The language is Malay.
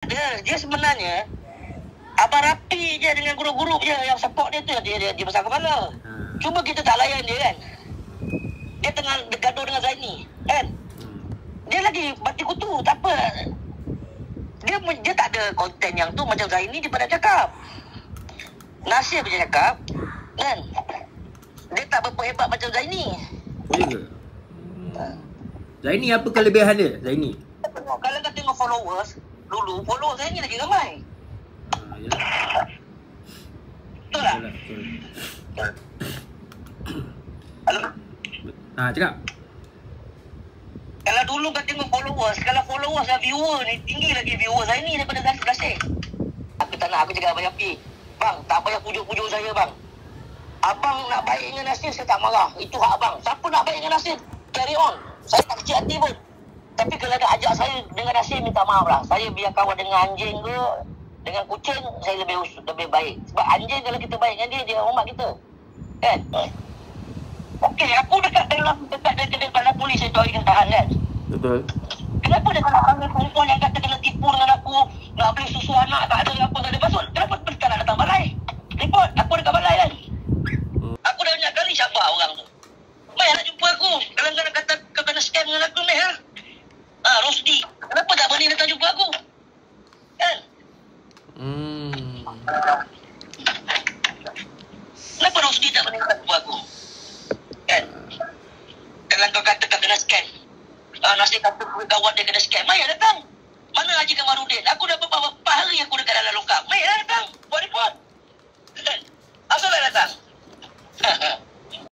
Dia sebenarnya Abang rapi je dengan guru-guru je. Yang support dia tu dia besar kepala. Cuma kita tak layan dia kan. Dia tengah gaduh dengan Zaini kan. Dia lagi bati kutu. Tak apa. Dia tak ada konten yang tu macam Zaini dia pada cakap. Nasir dia cakap kan. Dia tak berapa hebat macam Zaini. Oh ya ke? Zaini apa kelebihan dia? Zaini? Kalau kau tengok followers dulu, follow Zaini lagi ramai. Betul tak? Halo? Cakap. Kalau dulu kau tengok followers, kalau followers dan viewer ni, tinggi lagi viewer Zaini daripada Nasir. Aku tak nak, aku cakap Abang Yapi. Bang, tak payah pujuk-pujuk saya bang. Abang nak baik dengan Nasir, saya tak marah. Itu hak abang. Siapa nak baik dengan Nasir, carry on. Saya tak kecil hati pun. Tapi kalau ada ajak saya dengan Nasir, minta maaf lah. Saya biar kawan dengan anjing ke, dengan kucing, saya lebih baik. Sebab anjing kalau kita baik dengan dia hormat kita. Kan? Okey, aku dekat dalam polis saya tu hari tahan kan? Betul. Kenapa dia nak panggil perempuan yang kata kena tipu dengan aku, nak beli susu anak, tak ada apa, tak ada pasal. Kenapa dia nak datang balai? Report, aku dekat balai kan? Aku dah banyak kali sabar orang tu. Mai nak jumpa aku. Kalau kau nak kata kau kena scam dengan aku ni ha? Rosdi. Kenapa tak berani datang jumpa aku? Kan? Kenapa Rosdi tak berani datang jumpa aku? Kan? Kalau kau kata kau kena scam. Nasib kata kawan dia kena scam. Mai datang. Mana Haji Kamarudin? Aku dah berapa hari aku dekat dalam lokap. Mai datang. Buat report.